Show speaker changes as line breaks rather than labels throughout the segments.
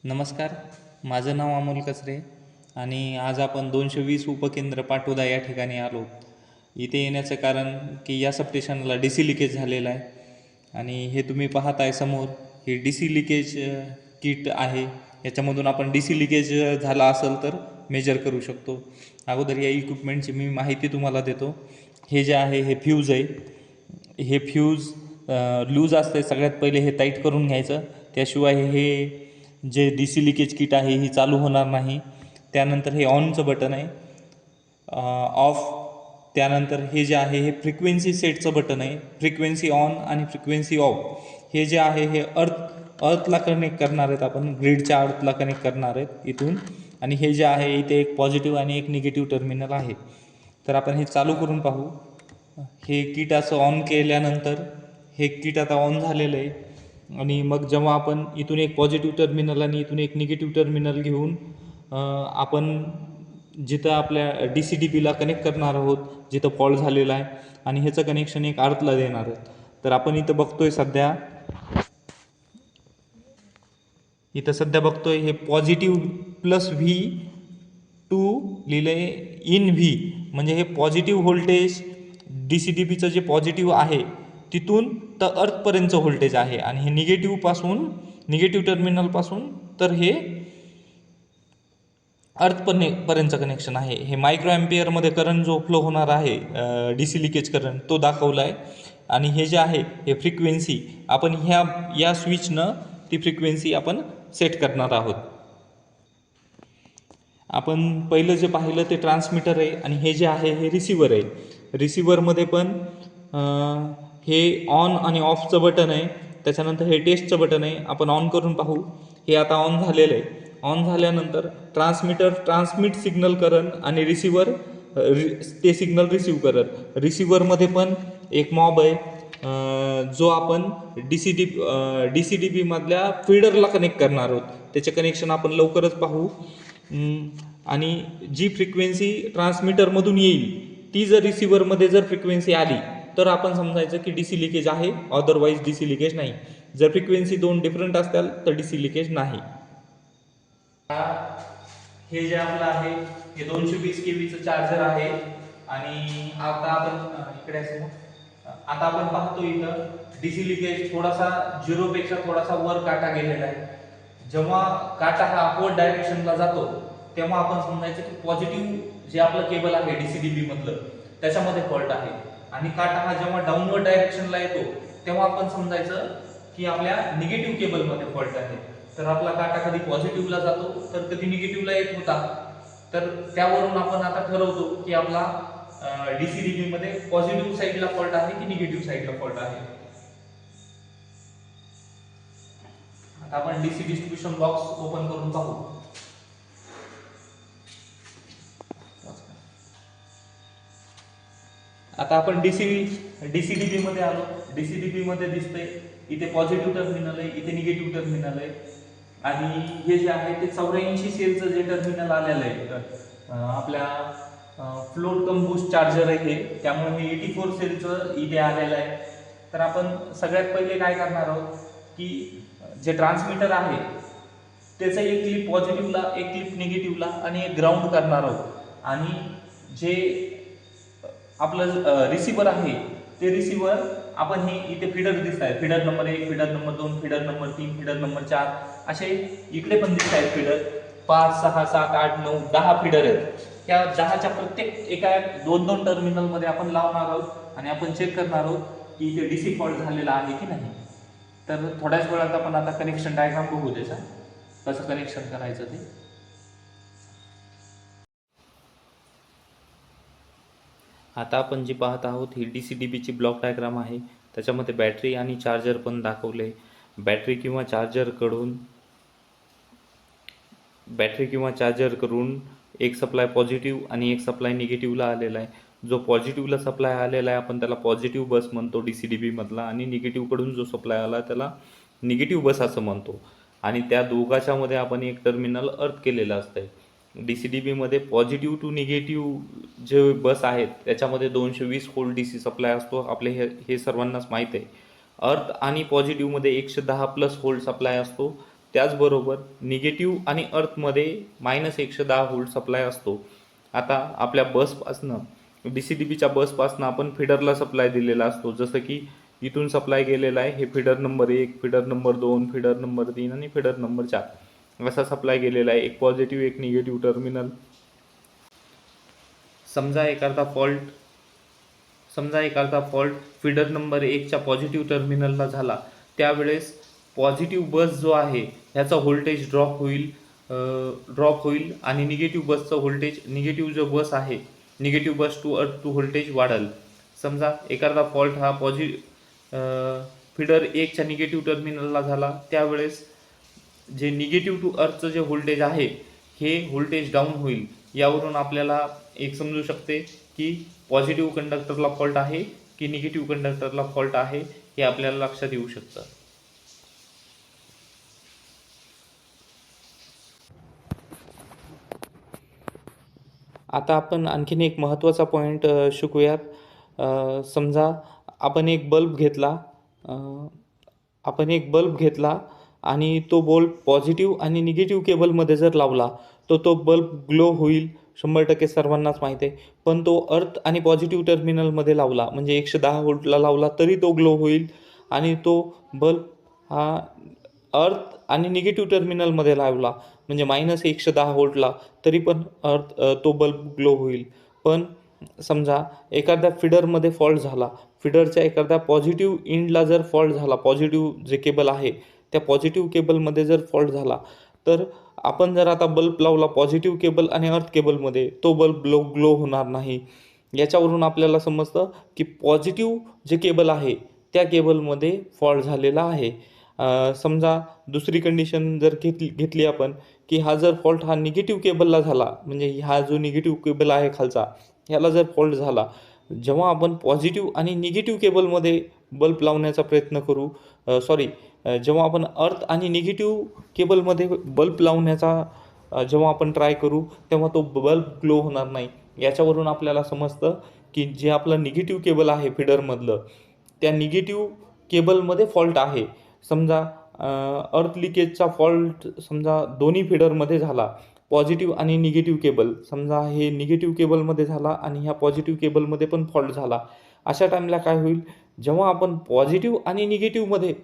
नमस्कार, माझं नाव अमोल कचरे आणि आज आपण 220 उपकेंद्र पाटोदा या ठिकाणी आलो. इथे येण्याचं कारण की या सबस्टेशनला डी सी लिकेज झालेला आहे आणि हे तुम्ही पाहत आहे समोर हे डी सी लिकेज किट आहे. याच्यामधून आपण डी सी लिकेज झाला असेल तर मेजर करू शकतो. अगोदर या इक्विपमेंटची मी माहिती तुम्हाला देतो. हे जे आहे हे फ्यूज आहे. हे फ्यूज लूज असते. सगळ्यात पहिले हे टाईट करून घ्यायचं. त्याशिवाय हे जे डी सी लिकेज किट आहे ही चालू होणार नाही. त्यानंतर हे ऑनचं बटन आहे, ऑफ. त्यानंतर हे जे आहे हे फ्रिक्वेन्सी सेटचं बटन आहे. फ्रिक्वेन्सी ऑन आणि फ्रिक्वेन्सी ऑफ हे जे आहे हे अर्थला कनेक्ट करणार आहेत. आपण ग्रीडच्या अर्थला कनेक्ट करणार आहेत इथून. आणि हे जे आहे इथे एक पॉझिटिव्ह आणि एक निगेटिव्ह टर्मिनल आहे. तर आपण हे चालू करून पाहू. हे किट असं ऑन केल्यानंतर हे किट आता ऑन झालेलं आहे. आणि मग जेव्हा आपण इथून एक पॉझिटिव्ह टर्मिनल आणि इथून एक निगेटिव्ह टर्मिनल घेऊन आपण जिथं आपल्या डी सी डी बीला कनेक्ट करणार आहोत, जिथं फॉल्ट झालेला आहे, आणि ह्याचं कनेक्शन एक अर्थला देणार आहोत. तर आपण इथं बघतोय सध्या बघतोय हे पॉझिटिव्ह प्लस व्ही टू लिहिलं आहे इन व्ही. म्हणजे हे positive voltage D C D बीचं जे पॉझिटिव्ह आहे तिथून तर अर्थपर्यंतचं व्होल्टेज आहे. आणि हे निगेटिव्ह टर्मिनलपासून तर हे अर्थपर्यंतचं कनेक्शन आहे. हे मायक्रो ॲम्पियरमध्ये करंट जो फ्लो होणार आहे डी सी लिकेज करंट तो दाखवला आहे. आणि हे जे आहे हे फ्रिक्वेन्सी आपण या स्विचनं ती फ्रिक्वेन्सी आपण सेट करणार आहोत. आपण पहिलं जे पाहिलं ते ट्रान्समीटर आहे आणि हे जे आहे हे रिसिव्हर आहे. रिसिव्हरमध्ये पण हे ऑन आणि ऑफचं बटन आहे. त्याच्यानंतर हे टेस्टचं बटन आहे. आपण ऑन करून पाहू. हे आता ऑन झालेलं आहे. ऑन झाल्यानंतर ट्रान्समीटर ट्रान्समिट सिग्नल करन आणि रिसिव्हर ते सिग्नल रिसीव्ह करत. रिसिव्हरमध्ये पण एक मॉब आहे जो आपण डी सी डी बीमधल्या फीडरला कनेक्ट करणार आहोत. त्याचे कनेक्शन आपण लवकरच पाहू. आणि जी फ्रिक्वेन्सी ट्रान्समीटरमधून येईल ती जर रिसिव्हरमध्ये जर फ्रिक्वेन्सी आली तर आपण समजायचं की डी सी लिकेज आहे, अदरवाईज डी सी लिकेज नाही. जर फ्रिक्वेन्सी दोन डिफरंट असतील तर डी सी लिकेज नाही. हे जे आपलं आहे हे 220 केवीचं चार्जर आहे. आणि आता आपण इकडे आता आपण पाहतो इथं डी सी लिकेज थोडासा 0पेक्षा थोडासा वर काटा गेलेला आहे. जेव्हा काटा हा अपवर्ड डायरेक्शनला जातो तेव्हा आपण समजायचं की पॉझिटिव्ह जे आपलं केबल आहे डी सी डी बी मधलं त्याच्यामध्ये फॉल्ट आहे. आणि काटा हा जेव्हा डाऊनवर्ड डायरेक्शनला येतो तेव्हा आपण समजायचं की आपल्या निगेटिव्ह केबलमध्ये फॉल्ट आहे. तर आपला काटा कधी पॉझिटिव्हला जातो तर कधी निगेटिव्हला येत होता. तर त्यावरून आपण आता ठरवतो की आपला डी सी डी बी मध्ये पॉझिटिव्ह साईडला फॉल्ट आहे की निगेटिव्ह साईडला फॉल्ट आहे. आता आपण डीसी डिस्ट्रीब्युशन बॉक्स ओपन करून पाहू. आता आपण डीसीडीबी मध्ये आलो. डीसीडीबी मध्ये दिसतंय इथे पॉझिटिव्ह टर्मिनल आहे, इथे निगेटिव्ह टर्मिनल आहे. आणि हे जे आहे ते 84 सेलचं जे टर्मिनल आलेलं आहे आपल्या फ्लोट कम बूस्ट चार्जर आहे हे, त्यामुळे हे 84 सेलचं इथे आलेलं आहे. तर आपण सगळ्यात पहिले काय करणार आहोत की जे ट्रान्समीटर आहे त्याचं एक क्लिप पॉझिटिव्हला, एक क्लिप निगेटिव्हला आणि एक ग्राउंड करणार आहोत. आणि जे आपलं रिसिव्हर आहे ते रिसिव्हर आपण हे इथे फीडर दिसत आहे. Feeder number 1, feeder number 2, feeder number 3, feeder number 4 असे इकडे पण दिसत आहेत फीडर. 5, 6, 7, 8, 9, 10 फीडर आहेत. त्या 10च्या प्रत्येक एका 2-2 टर्मिनलमध्ये आपण लावणार आहोत आणि आपण चेक करणार आहोत की इथे डीसी फॉल्ट झालेला आहे की नाही. तर थोड्याच वेळात आपण आता कनेक्शन डायग्राम बघू त्याचा कसं कनेक्शन करायचं ते. आता आपण जी पाहत आहोत ही डी सी डी बीची ब्लॉक डायग्राम आहे. त्याच्यामध्ये बॅटरी आणि चार्जर पण दाखवले. बॅटरी किंवा चार्जर करून एक सप्लाय पॉझिटिव्ह आणि एक सप्लाय निगेटिव्हला आलेला आहे. जो पॉझिटिव्हला सप्लाय आलेला आहे आपण त्याला पॉझिटिव्ह बस म्हणतो डी सी डी बीमधला, आणि निगेटिव्हकडून जो सप्लाय आला त्याला निगेटिव्ह बस असं म्हणतो. आणि त्या दोघाच्या मध्ये आपण एक टर्मिनल अर्थ केलेलं असतं. डी सी डी बीमध्ये पॉझिटिव्ह टू निगेटिव्ह जे बस आहेत त्याच्यामध्ये 220 व्होल्ट डी सी सप्लाय असतो. आपले हे सर्वांनाच माहीत आहे. अर्थ आणि पॉझिटिव्हमध्ये 110 प्लस व्होल्ट सप्लाय असतो. त्याचबरोबर निगेटिव्ह आणि अर्थमध्ये -110 व्होल्ट सप्लाय असतो. आता आपल्या बसपासनं DCDBच्या बसपासनं आपण फिडरला सप्लाय दिलेला असतो. जसं की इथून सप्लाय गेलेला आहे, हे feeder number 1, feeder number 2, feeder number 3 आणि फिडर नंबर 4 असा सप्लाय गेलेला आहे. एक पॉझिटिव्ह एक निगेटिव्ह टर्मिनल. समजा एखादा फॉल्ट फिडर नंबर 1च्या पॉझिटिव्ह टर्मिनलला झाला, त्यावेळेस पॉझिटिव्ह बस जो आहे ह्याचा व्होल्टेज ड्रॉप होईल आणि निगेटिव्ह बसचं व्होल्टेज, निगेटिव्ह जो बस आहे negative bus to earth to voltage वाढेल. समजा एखादा फॉल्ट हा फिडर 1च्या निगेटिव्ह टर्मिनलला झाला, त्यावेळेस जे निगेटिव्ह टू अर्थचं जे व्होल्टेज आहे हे व्होल्टेज डाऊन होईल. यावरून आपल्याला एक समजू शकते की पॉझिटिव्ह कंडक्टरला फॉल्ट आहे की निगेटिव्ह कंडक्टरला फॉल्ट आहे, हे आपल्याला लक्षात येऊ शकतं. आता आपण आणखीन एक महत्त्वाचा पॉईंट शिकूयात. समजा आपण एक बल्ब घेतला आणि तो बल्ब पॉझिटिव्ह आणि निगेटिव्ह केबलमध्ये जर लावला तर तो बल्ब ग्लो होईल, 100% सर्वांनाच माहीत आहे. पण तो अर्थ आणि पॉझिटिव्ह टर्मिनलमध्ये लावला, म्हणजे 110 व्होल्टला लावला तरी तो ग्लो होईल. आणि तो बल्ब हा अर्थ आणि निगेटिव्ह टर्मिनलमध्ये लावला, म्हणजे -110 व्होल्टला, तरी पण तो बल्ब ग्लो होईल. पण समजा एखाद्या फिडरमध्ये फॉल्ट झाला, फिडरच्या एखाद्या पॉझिटिव्ह इंडला जर फॉल्ट झाला, पॉझिटिव्ह जे केबल आहे त्या पॉझिटिव्ह केबलमध्ये जर फॉल्ट झाला, तर आपण जर आता बल्ब लावला पॉझिटिव्ह केबल आणि अर्थ केबलमध्ये, तो बल्ब ग्लो होणार नाही. याच्यावरून आपल्याला समजतं की पॉझिटिव्ह जे केबल आहे त्या केबलमध्ये फॉल्ट झालेला आहे. समजा दुसरी कंडिशन जर घेतली आपण की हा जर फॉल्ट हा निगेटिव्ह केबलला झाला, म्हणजे हा जो निगेटिव्ह केबल आहे खालचा, ह्याला जर फॉल्ट झाला, जेव्हा आपण पॉझिटिव्ह आणि निगेटिव्ह केबलमध्ये बल्ब लावण्याचा प्रयत्न करू, जेव्हा आपण अर्थ आणि निगेटिव्ह केबलमध्ये बल्ब लावण्याचा जेव्हा आपण ट्राय करू, तेव्हा तो बल्ब ग्लो होणार नाही. याच्यावरून आपल्याला समजतं की जे आपलं निगेटिव्ह केबल आहे फिडरमधलं, त्या निगेटिव्ह केबलमध्ये फॉल्ट आहे. समजा अर्थ लिकेजचा फॉल्ट समजा दोन्ही फिडरमध्ये झाला, पॉझिटिव्ह आणि निगेटिव्ह केबल, समजा हे निगेटिव्ह केबलमध्ये झाला आणि ह्या पॉझिटिव्ह केबलमध्ये पण फॉल्ट झाला. अशा टाईमला काय होईल, जेव्हा आपण पॉझिटिव्ह आणि निगेटिव्हमध्ये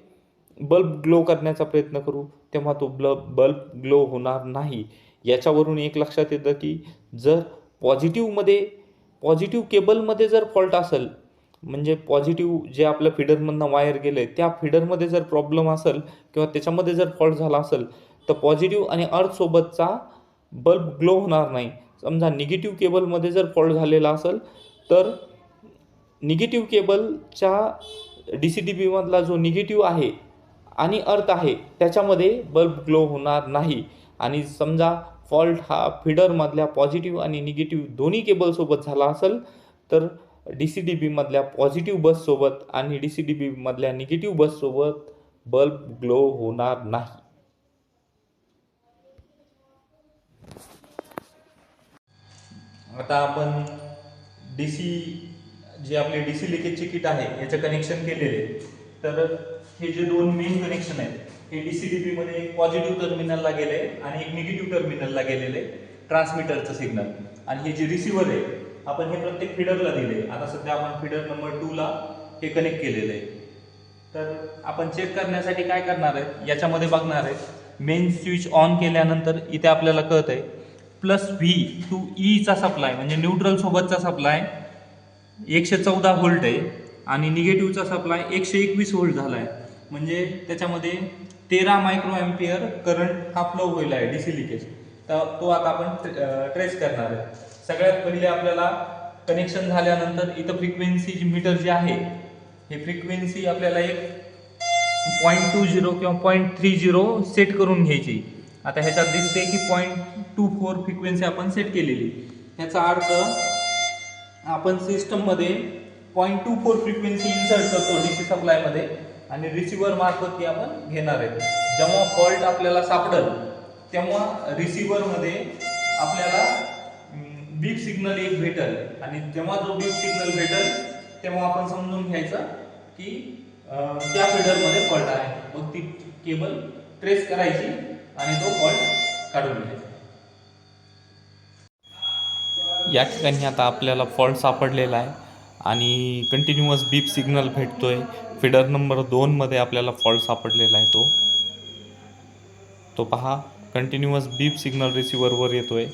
बल्ब ग्लो करण्याचा प्रयत्न करू, तेव्हा तो बल्ब ग्लो होणार नाही. याच्यावरून एक लक्षात येतं की जर पॉझिटिव्ह केबलमध्ये जर फॉल्ट असेल, म्हणजे पॉझिटिव्ह जे आपल्या फिडरमधनं वायर गेलं आहे त्या फिडरमध्ये जर प्रॉब्लेम असेल किंवा त्याच्यामध्ये जर फॉल्ट झाला असेल, तर पॉझिटिव्ह आणि अर्थसोबतचा बल्ब ग्लो होणार नाही. समजा निगेटिव्ह केबलमध्ये जर फॉल्ट झालेला असेल, तर निगेटिव्ह केबलच्या DCDBमधला जो निगेटिव्ह आहे आणि अर्थ आहे त्याच्यामध्ये बल्ब ग्लो होणार नाही. आणि समजा फॉल्ट हा फिडरमधल्या पॉझिटिव्ह आणि निगेटिव्ह दोन्ही केबलसोबत झाला असेल, तर DCDBमधल्या पॉझिटिव्ह बससोबत आणि DCDBमधल्या निगेटिव्ह बससोबत बल्ब ग्लो होणार नाही. आता आपण जे आपले DC लिकेजचे किट आहे याचं कनेक्शन केलेले. तर हे जे दोन मेन कनेक्शन आहेत हे DCDBमध्ये एक पॉझिटिव्ह टर्मिनलला गेले आणि एक निगेटिव्ह टर्मिनलला गेलेले ट्रान्समीटरचं सिग्नल. आणि हे जे रिसिव्हर आहे आपण हे प्रत्येक फिडरला दिले. आता सध्या आपण फिडर नंबर 2ला हे कनेक्ट केलेलं आहे. तर आपण चेक करण्यासाठी काय करणार आहे, याच्यामध्ये बघणार आहे, मेन स्विच ऑन केल्यानंतर इथे आपल्याला कळत आहे +V टू ईचा सप्लाय, म्हणजे न्यूट्रल सोबतचा सप्लाय 114 व्होल्ट आहे आणि निगेटिव्हचा सप्लाय 121 व्होल्ट झाला आहे. म्हणजे त्याच्यामध्ये 13 मायक्रो एम्पियर करंट हा फ्लो होईल आहे DC लिकेज. तर तो आता आपण ट्रेस करणार आहे. सगळ्यात पहिले आपल्याला कनेक्शन झाल्यानंतर इथं फ्रिक्वेन्सी मीटर जे आहे हे फ्रिक्वेन्सी आपल्याला एक 0.20 किंवा 0.30 सेट करून घ्यायची. आता ह्याच्यात दिसते की 0.24 फ्रिक्वेन्सी आपण सेट केलेली. ह्याचा अर्थ आपण सिस्टममध्ये 0.24 फ्रिक्वेन्सी इन्सर्ट करतो DC सप्लायमध्ये आणि रिसिव्हर मार्फत ती आपण घेणार आहे. जेव्हा फॉल्ट आपल्याला सापडेल तेव्हा रिसिव्हरमध्ये आपल्याला बीप सिग्नल एक भेटेल आणि जेव्हा जो बीप सिग्नल भेटेल तेव्हा आपण समजून घ्यायचं की त्या फिडरमध्ये फॉल्ट आहे. मग ती केबल ट्रेस करायची आणि तो फॉल्ट काढून घ्यायचा. या ठिकाणी आता आपल्याला फॉल्ट सापडलेला आहे आणि कंटिन्युअस बीप सिग्नल भेटतोय. फीडर नंबर 2मध्ये आपल्याला फॉल्ट सापडलेला आहे. तो पहा कंटिन्युअस बीप सिग्नल रिसिव्हरवर येतोय.